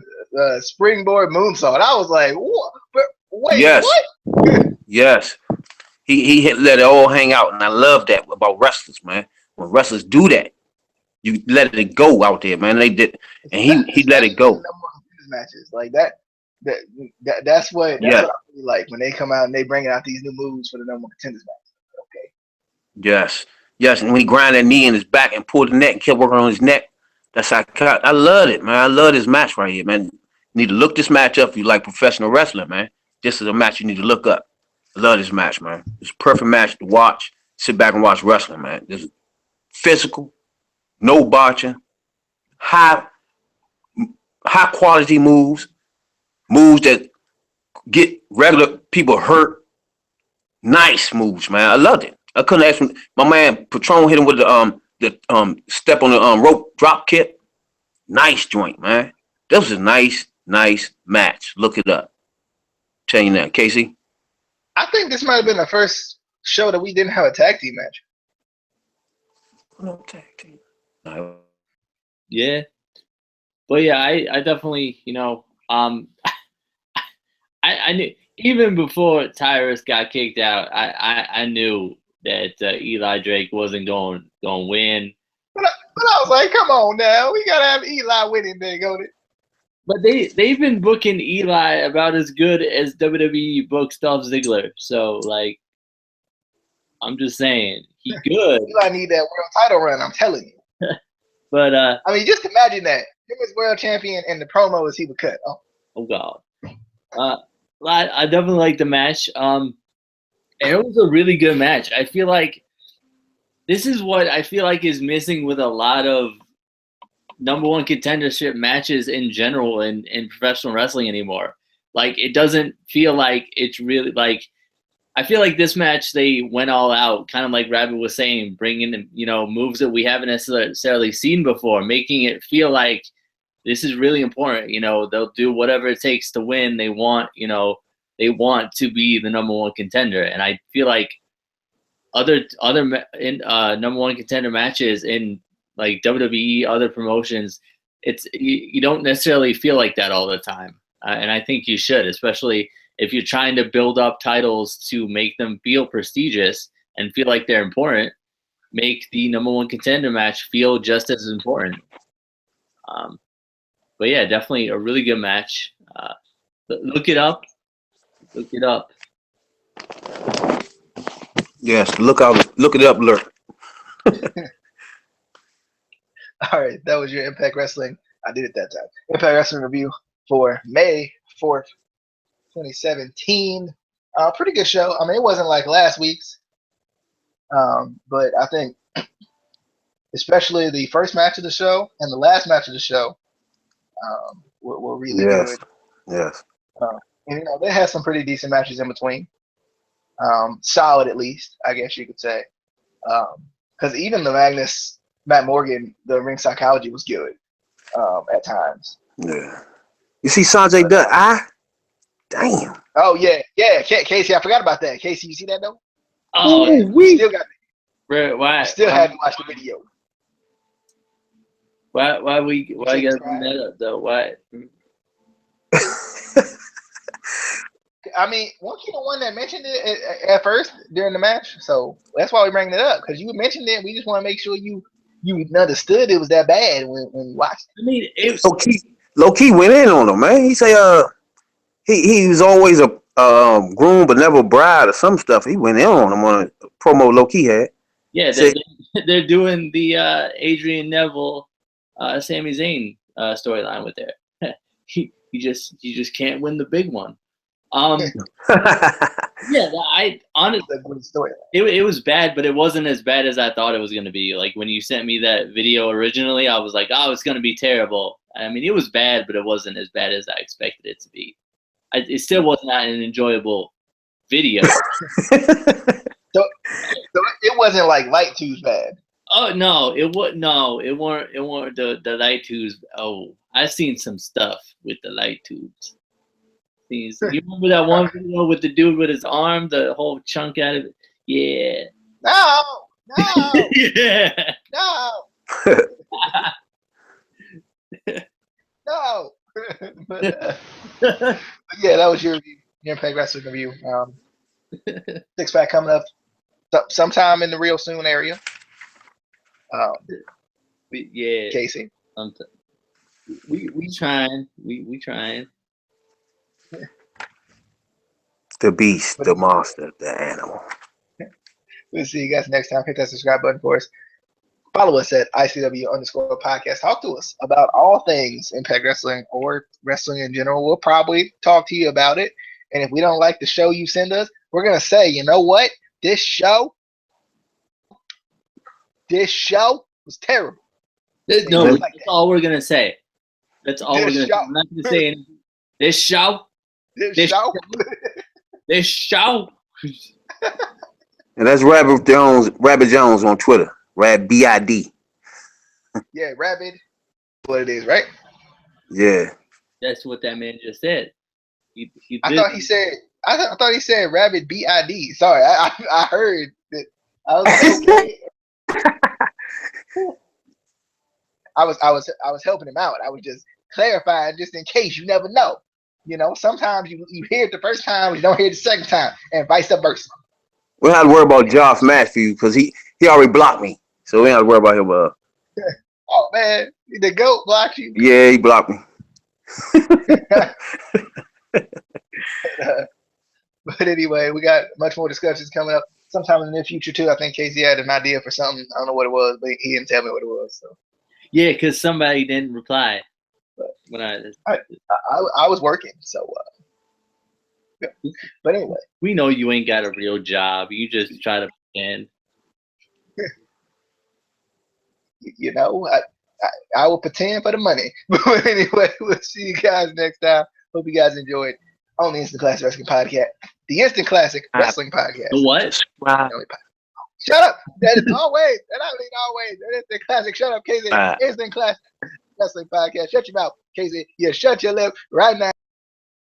springboard moonsault. I was like, what? Wait, yes. what? Yes. He let it all hang out, and I love that about wrestlers, man. When wrestlers do that, you let it go out there, man. They did, and he let it go. Matches like that. That's what I really like when they come out and they bring out these new moves for the number one contenders match. Okay. Yes, and when he grind that knee in his back and pulled the neck and kept working on his neck, that's how I love it, man. I love this match right here, man. You need to look this match up if you like professional wrestling, man. This is a match you need to look up. I love this match, man. It's a perfect match to watch. Sit back and watch wrestling, man. This is physical, no botching, high quality moves that get regular people hurt. Nice moves, man. I loved it. I couldn't ask him. My man Patron hit him with the step on the rope drop kick. Nice joint, man. This was a nice match. Look it up. Tell you that, Casey. I think this might have been the first show that we didn't have a tag team match. No tag team. No. Yeah. But yeah, I definitely, I knew even before Tyrus got kicked out, I knew that Eli Drake wasn't going to win. But I was like, come on now, we gotta have Eli winning there, go it. But they've been booking Eli about as good as WWE books Dolph Ziggler. So like, I'm just saying he good. Eli need that world title run. I'm telling you. But I mean, just imagine that him as world champion and the promo is he would cut. oh god. I definitely like the match. And it was a really good match. I feel like this is what I feel like is missing with a lot of number one contendership matches in general in professional wrestling anymore. Like, it doesn't feel like it's really like, I feel like this match they went all out, kind of like Rabbit was saying, bringing moves that we haven't necessarily seen before, making it feel like this is really important. They'll do whatever it takes to win. They want to be the number one contender, and I feel like other number one contender matches in like WWE, other promotions, you don't necessarily feel like that all the time, and I think you should, especially if you're trying to build up titles to make them feel prestigious and feel like they're important. Make the number one contender match feel just as important. But yeah, definitely a really good match. Look it up. Look it up. Yes, look it up, lurk. All right, that was your Impact Wrestling. I did it that time. Impact Wrestling review for May 4th, 2017. Pretty good show. I mean, it wasn't like last week's, but I think especially the first match of the show and the last match of the show were really good. Yes. And they had some pretty decent matches in between. Solid, at least, I guess you could say. Because even the Matt Morgan, the ring psychology was good at times. Yeah. You see Sanjay Dutt? Damn. Oh yeah. Casey, I forgot about that. Casey, you see that though? Oh, we still got. Why? Still had to watch the video. Why you gotta bring that up though? Why? I mean, weren't you the one that mentioned it at first during the match? So that's why we bringing it up, because you mentioned it. We just want to make sure you understood it was that bad when you watched it. I mean, it low key went in on him, man. He say he was always a groom but never a bride or some stuff. He went in on him on a promo low key had. Yeah, they're doing the Adrian Neville, Sami Zayn storyline with there. he just can't win the big one. Yeah, I honestly, it was bad, but it wasn't as bad as I thought it was going to be. Like when you sent me that video originally, I was like, oh, it's going to be terrible. I mean, it was bad, but it wasn't as bad as I expected it to be. It still was not an enjoyable video. So it wasn't like light tubes bad. Oh no, it weren't the light tubes. Oh, I've seen some stuff with the light tubes. You remember that one video with the dude with his arm, the whole chunk out of it? Yeah. No. Yeah. No. No. but yeah, that was your review, your Impact Wrestling review. 6-pack coming up sometime in the real soon area. Yeah. Casey. We trying. We trying. The beast, the monster, the animal. We'll see you guys next time. Hit that subscribe button for us. Follow us at ICW_podcast. Talk to us about all things Impact Wrestling or wrestling in general. We'll probably talk to you about it. And if we don't like the show you send us, we're going to say, you know what? This show was terrible. No, that's all we're going to say. That's all we're going to say. I'm not going to say anything. This show. This show. And that's Rabbit Jones on Twitter. BID. Yeah, Rabbit. What it is, right? Yeah. That's what that man just said. I thought he said Rabbit BID. Sorry, I heard that. I was like, okay. I was helping him out. I was just clarifying, just in case. You never know. Sometimes you hear it the first time, you don't hear it the second time, and vice versa. We don't have to worry about Josh Matthews because he already blocked me, so we don't have to worry about him. Oh man, the GOAT blocked you. Yeah, he blocked me. But anyway, we got much more discussions coming up sometime in the near future too. I think Casey had an idea for something. I don't know what it was, but he didn't tell me what it was. So Yeah, because somebody didn't reply. But when I was working, so yeah. But anyway, we know you ain't got a real job. You just try to pretend. you know, I will pretend for the money. But anyway, we'll see you guys next time. Hope you guys enjoyed on the Instant Classic Wrestling Podcast, the Instant Classic Wrestling Podcast. The what? Shut up! That is always, and I mean always, that is the classic. Shut up, KZ. Instant Classic Wrestling Podcast. Shut your mouth, KZ. You shut your lip right now.